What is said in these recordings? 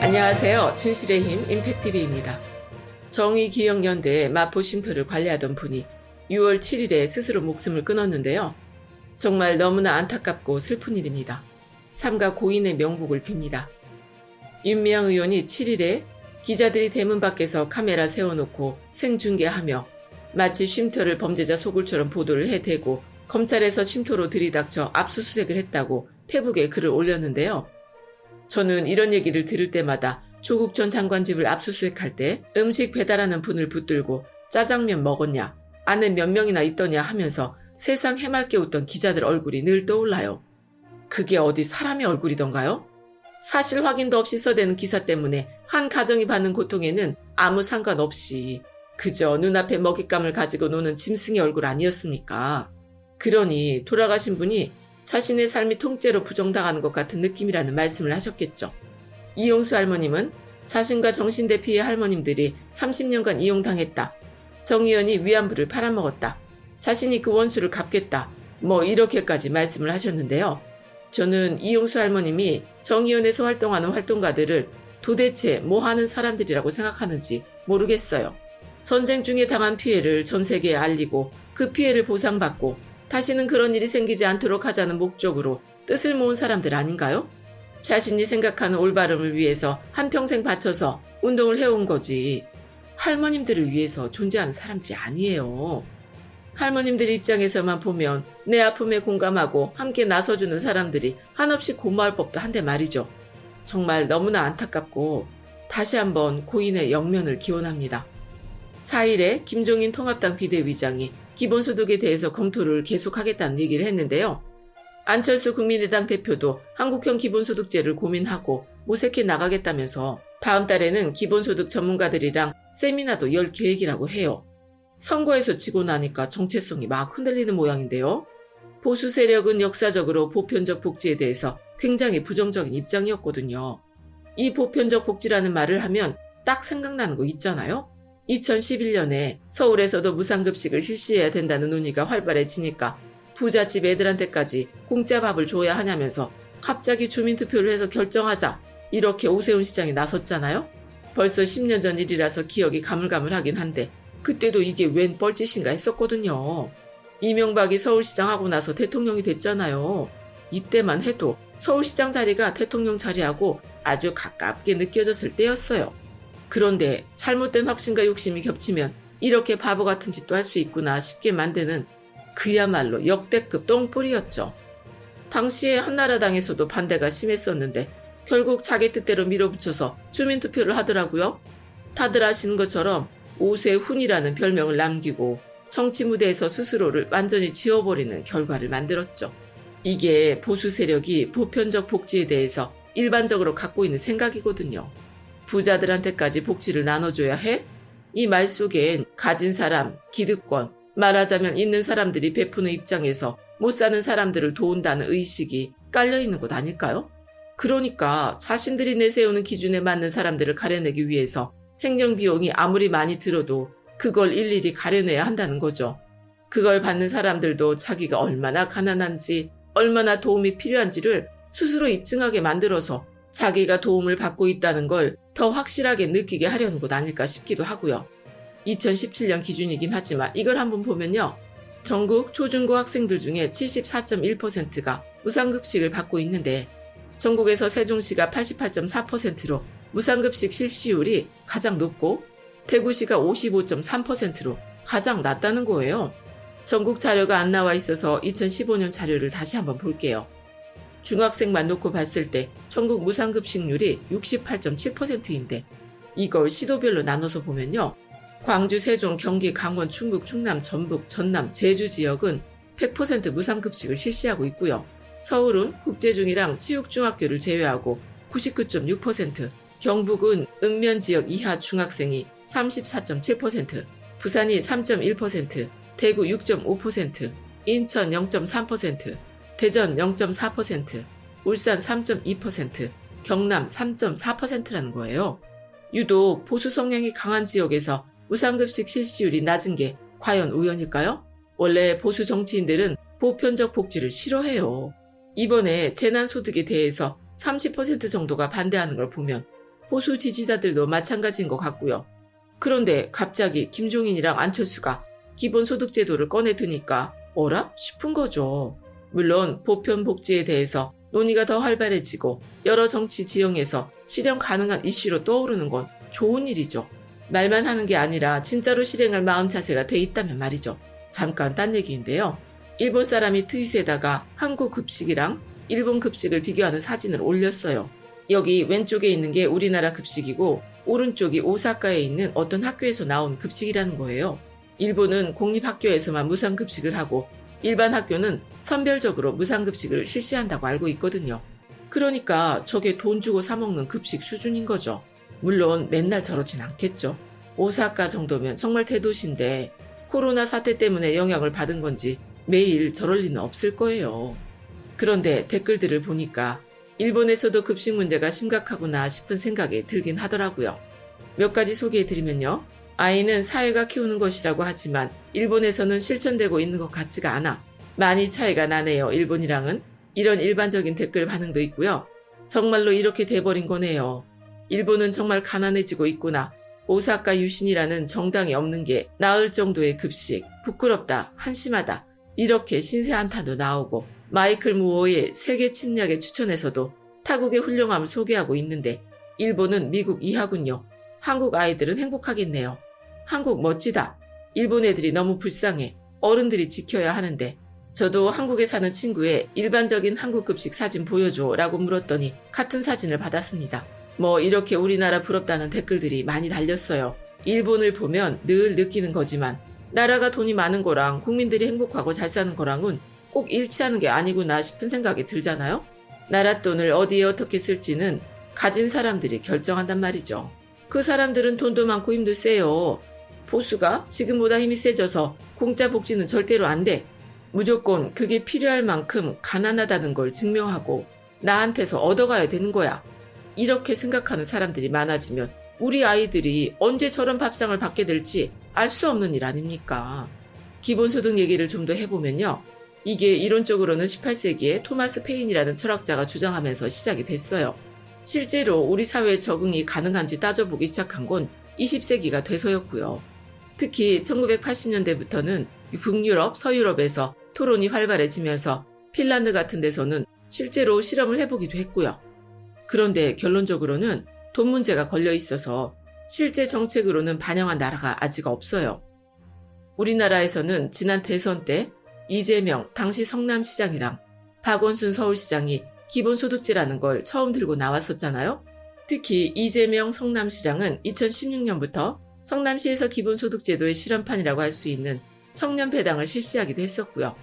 안녕하세요. 진실의 힘 임팩TV입니다. 정의기억연대의 마포 쉼터를 관리하던 분이 6월 7일에 스스로 목숨을 끊었는데요. 정말 너무나 안타깝고 슬픈 일입니다. 삼가 고인의 명복을 빕니다. 윤미향 의원이 7일에 기자들이 대문 밖에서 카메라 세워놓고 생중계하며 마치 쉼터를 범죄자 소굴처럼 보도를 해대고 검찰에서 쉼터로 들이닥쳐 압수수색을 했다고 페북에 글을 올렸는데요. 저는 이런 얘기를 들을 때마다 조국 전 장관 집을 압수수색할 때 음식 배달하는 분을 붙들고 짜장면 먹었냐, 안에 몇 명이나 있더냐 하면서 세상 해맑게 웃던 기자들 얼굴이 늘 떠올라요. 그게 어디 사람의 얼굴이던가요? 사실 확인도 없이 써대는 기사 때문에 한 가정이 받는 고통에는 아무 상관없이 그저 눈앞에 먹잇감을 가지고 노는 짐승의 얼굴 아니었습니까? 그러니 돌아가신 분이 자신의 삶이 통째로 부정당하는 것 같은 느낌이라는 말씀을 하셨겠죠. 이용수 할머님은 자신과 정신대 피해 할머님들이 30년간 이용당했다. 정 의원이 위안부를 팔아먹었다. 자신이 그 원수를 갚겠다. 이렇게까지 말씀을 하셨는데요. 저는 이용수 할머님이 정 의원에서 활동하는 활동가들을 도대체 뭐 하는 사람들이라고 생각하는지 모르겠어요. 전쟁 중에 당한 피해를 전 세계에 알리고 그 피해를 보상받고 다시는 그런 일이 생기지 않도록 하자는 목적으로 뜻을 모은 사람들 아닌가요? 자신이 생각하는 올바름을 위해서 한평생 바쳐서 운동을 해온 거지 할머님들을 위해서 존재하는 사람들이 아니에요. 할머님들 입장에서만 보면 내 아픔에 공감하고 함께 나서주는 사람들이 한없이 고마울 법도 한데 말이죠. 정말 너무나 안타깝고 다시 한번 고인의 영면을 기원합니다. 4일에 김종인 통합당 비대위장이 기본소득에 대해서 검토를 계속하겠다는 얘기를 했는데요. 안철수 국민의당 대표도 한국형 기본소득제를 고민하고 모색해 나가겠다면서 다음 달에는 기본소득 전문가들이랑 세미나도 열 계획이라고 해요. 선거에서 지고 나니까 정체성이 막 흔들리는 모양인데요. 보수 세력은 역사적으로 보편적 복지에 대해서 굉장히 부정적인 입장이었거든요. 이 보편적 복지라는 말을 하면 딱 생각나는 거 있잖아요. 2011년에 서울에서도 무상급식을 실시해야 된다는 논의가 활발해지니까 부잣집 애들한테까지 공짜 밥을 줘야 하냐면서 갑자기 주민투표를 해서 결정하자 이렇게 오세훈 시장이 나섰잖아요. 벌써 10년 전 일이라서 기억이 가물가물하긴 한데 그때도 이게 웬 뻘짓인가 했었거든요. 이명박이 서울시장 하고 나서 대통령이 됐잖아요. 이때만 해도 서울시장 자리가 대통령 자리하고 아주 가깝게 느껴졌을 때였어요. 그런데 잘못된 확신과 욕심이 겹치면 이렇게 바보 같은 짓도 할 수 있구나 싶게 만드는 그야말로 역대급 똥뿌리였죠. 당시에 한나라당에서도 반대가 심했었는데 결국 자기 뜻대로 밀어붙여서 주민투표를 하더라고요. 다들 아시는 것처럼 오세훈이라는 별명을 남기고 정치 무대에서 스스로를 완전히 지워버리는 결과를 만들었죠. 이게 보수 세력이 보편적 복지에 대해서 일반적으로 갖고 있는 생각이거든요. 부자들한테까지 복지를 나눠줘야 해? 이 말 속엔 가진 사람, 기득권, 말하자면 있는 사람들이 베푸는 입장에서 못 사는 사람들을 도운다는 의식이 깔려있는 것 아닐까요? 그러니까 자신들이 내세우는 기준에 맞는 사람들을 가려내기 위해서 행정비용이 아무리 많이 들어도 그걸 일일이 가려내야 한다는 거죠. 그걸 받는 사람들도 자기가 얼마나 가난한지, 얼마나 도움이 필요한지를 스스로 입증하게 만들어서 자기가 도움을 받고 있다는 걸 더 확실하게 느끼게 하려는 것 아닐까 싶기도 하고요. 2017년 기준이긴 하지만 이걸 한번 보면요. 전국 초중고 학생들 중에 74.1%가 무상급식을 받고 있는데 전국에서 세종시가 88.4%로 무상급식 실시율이 가장 높고 대구시가 55.3%로 가장 낮다는 거예요. 전국 자료가 안 나와 있어서 2015년 자료를 다시 한번 볼게요. 중학생만 놓고 봤을 때 전국 무상급식률이 68.7%인데 이걸 시도별로 나눠서 보면요. 광주, 세종, 경기, 강원, 충북, 충남, 전북, 전남, 제주 지역은 100% 무상급식을 실시하고 있고요. 서울은 국제중이랑 체육중학교를 제외하고 99.6%, 경북은 읍면 지역 이하 중학생이 34.7%, 부산이 3.1%, 대구 6.5%, 인천 0.3%, 대전 0.4%, 울산 3.2%, 경남 3.4%라는 거예요. 유독 보수 성향이 강한 지역에서 무상급식 실시율이 낮은 게 과연 우연일까요? 원래 보수 정치인들은 보편적 복지를 싫어해요. 이번에 재난소득에 대해서 30% 정도가 반대하는 걸 보면 보수 지지자들도 마찬가지인 것 같고요. 그런데 갑자기 김종인이랑 안철수가 기본소득제도를 꺼내 드니까 어라? 싶은 거죠. 물론 보편복지에 대해서 논의가 더 활발해지고 여러 정치 지형에서 실현 가능한 이슈로 떠오르는 건 좋은 일이죠. 말만 하는 게 아니라 진짜로 실행할 마음 자세가 돼 있다면 말이죠. 잠깐 딴 얘기인데요. 일본 사람이 트윗에다가 한국 급식이랑 일본 급식을 비교하는 사진을 올렸어요. 여기 왼쪽에 있는 게 우리나라 급식이고 오른쪽이 오사카에 있는 어떤 학교에서 나온 급식이라는 거예요. 일본은 공립학교에서만 무상급식을 하고 일반 학교는 선별적으로 무상급식을 실시한다고 알고 있거든요. 그러니까 저게 돈 주고 사 먹는 급식 수준인 거죠. 물론 맨날 저렇진 않겠죠. 오사카 정도면 정말 대도시인데 코로나 사태 때문에 영향을 받은 건지 매일 저럴 리는 없을 거예요. 그런데 댓글들을 보니까 일본에서도 급식 문제가 심각하구나 싶은 생각이 들긴 하더라고요. 몇 가지 소개해드리면요. 아이는 사회가 키우는 것이라고 하지만 일본에서는 실천되고 있는 것 같지가 않아. 많이 차이가 나네요. 일본이랑은. 이런 일반적인 댓글 반응도 있고요. 정말로 이렇게 돼버린 거네요. 일본은 정말 가난해지고 있구나. 오사카 유신이라는 정당이 없는 게 나을 정도의 급식. 부끄럽다. 한심하다. 이렇게 신세 한탄도 나오고 마이클 무어의 세계 침략의 추천에서도 타국의 훌륭함을 소개하고 있는데 일본은 미국 이하군요. 한국 아이들은 행복하겠네요. 한국 멋지다. 일본 애들이 너무 불쌍해. 어른들이 지켜야 하는데. 저도 한국에 사는 친구의 일반적인 한국 급식 사진 보여줘 라고 물었더니 같은 사진을 받았습니다. 뭐 이렇게 우리나라 부럽다는 댓글들이 많이 달렸어요. 일본을 보면 늘 느끼는 거지만 나라가 돈이 많은 거랑 국민들이 행복하고 잘 사는 거랑은 꼭 일치하는 게 아니구나 싶은 생각이 들잖아요. 나라 돈을 어디에 어떻게 쓸지는 가진 사람들이 결정한단 말이죠. 그 사람들은 돈도 많고 힘도 세요. 보수가 지금보다 힘이 세져서 공짜 복지는 절대로 안 돼. 무조건 그게 필요할 만큼 가난하다는 걸 증명하고 나한테서 얻어가야 되는 거야. 이렇게 생각하는 사람들이 많아지면 우리 아이들이 언제 저런 밥상을 받게 될지 알 수 없는 일 아닙니까? 기본소득 얘기를 좀 더 해보면요. 이게 이론적으로는 18세기에 토마스 페인이라는 철학자가 주장하면서 시작이 됐어요. 실제로 우리 사회에 적응이 가능한지 따져보기 시작한 건 20세기가 돼서였고요. 특히 1980년대부터는 북유럽, 서유럽에서 토론이 활발해지면서 핀란드 같은 데서는 실제로 실험을 해보기도 했고요. 그런데 결론적으로는 돈 문제가 걸려 있어서 실제 정책으로는 반영한 나라가 아직 없어요. 우리나라에서는 지난 대선 때 이재명 당시 성남시장이랑 박원순 서울시장이 기본소득제라는 걸 처음 들고 나왔었잖아요. 특히 이재명 성남시장은 2016년부터 성남시에서 기본소득제도의 실험판이라고 할 수 있는 청년배당을 실시하기도 했었고요.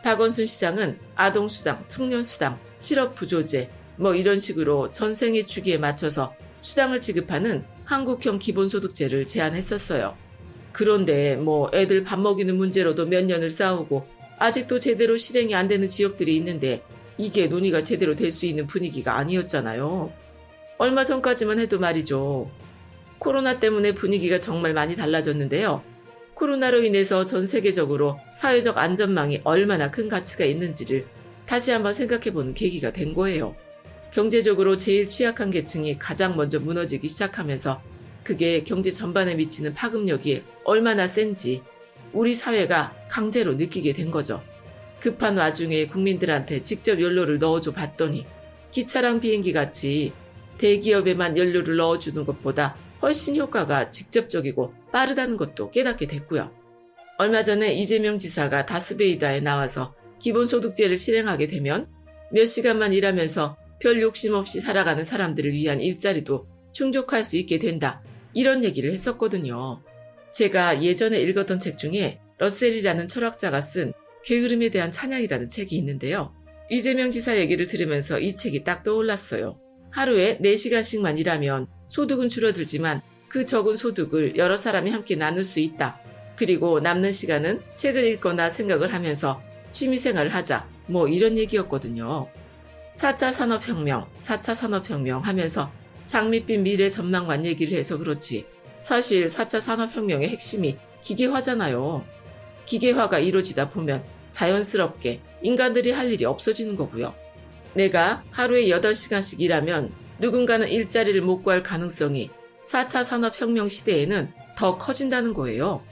박원순 시장은 아동수당, 청년수당, 실업부조제 뭐 이런 식으로 전생의 주기에 맞춰서 수당을 지급하는 한국형 기본소득제를 제안했었어요. 그런데 뭐 애들 밥 먹이는 문제로도 몇 년을 싸우고 아직도 제대로 실행이 안 되는 지역들이 있는데 이게 논의가 제대로 될 수 있는 분위기가 아니었잖아요. 얼마 전까지만 해도 말이죠. 코로나 때문에 분위기가 정말 많이 달라졌는데요. 코로나로 인해서 전 세계적으로 사회적 안전망이 얼마나 큰 가치가 있는지를 다시 한번 생각해보는 계기가 된 거예요. 경제적으로 제일 취약한 계층이 가장 먼저 무너지기 시작하면서 그게 경제 전반에 미치는 파급력이 얼마나 센지 우리 사회가 강제로 느끼게 된 거죠. 급한 와중에 국민들한테 직접 연료를 넣어줘 봤더니 기차랑 비행기 같이 대기업에만 연료를 넣어주는 것보다 훨씬 효과가 직접적이고 빠르다는 것도 깨닫게 됐고요. 얼마 전에 이재명 지사가 다스베이다에 나와서 기본소득제를 실행하게 되면 몇 시간만 일하면서 별 욕심 없이 살아가는 사람들을 위한 일자리도 충족할 수 있게 된다. 이런 얘기를 했었거든요. 제가 예전에 읽었던 책 중에 러셀이라는 철학자가 쓴 게으름에 대한 찬양이라는 책이 있는데요. 이재명 지사 얘기를 들으면서 이 책이 딱 떠올랐어요. 하루에 4시간씩만 일하면 소득은 줄어들지만 그 적은 소득을 여러 사람이 함께 나눌 수 있다. 그리고 남는 시간은 책을 읽거나 생각을 하면서 취미생활을 하자. 뭐 이런 얘기였거든요. 4차 산업혁명 하면서 장밋빛 미래 전망만 얘기를 해서 그렇지. 사실 4차 산업혁명의 핵심이 기계화잖아요. 기계화가 이루어지다 보면 자연스럽게 인간들이 할 일이 없어지는 거고요. 내가 하루에 8시간씩 일하면 누군가는 일자리를 못 구할 가능성이 4차 산업혁명 시대에는 더 커진다는 거예요.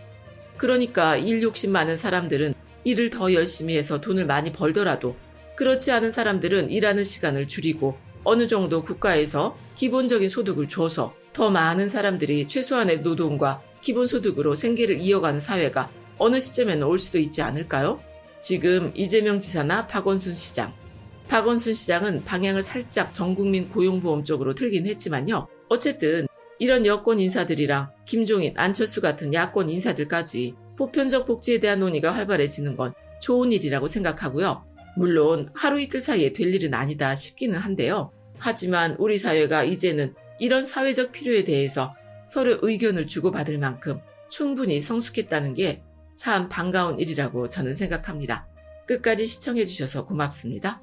그러니까 일 욕심 많은 사람들은 일을 더 열심히 해서 돈을 많이 벌더라도 그렇지 않은 사람들은 일하는 시간을 줄이고 어느 정도 국가에서 기본적인 소득을 줘서 더 많은 사람들이 최소한의 노동과 기본소득으로 생계를 이어가는 사회가 어느 시점에는 올 수도 있지 않을까요? 지금 이재명 지사나 박원순 시장은 방향을 살짝 전국민 고용보험 쪽으로 틀긴 했지만요. 어쨌든 이런 여권 인사들이랑 김종인, 안철수 같은 야권 인사들까지 보편적 복지에 대한 논의가 활발해지는 건 좋은 일이라고 생각하고요. 물론 하루 이틀 사이에 될 일은 아니다 싶기는 한데요. 하지만 우리 사회가 이제는 이런 사회적 필요에 대해서 서로 의견을 주고받을 만큼 충분히 성숙했다는 게 참 반가운 일이라고 저는 생각합니다. 끝까지 시청해주셔서 고맙습니다.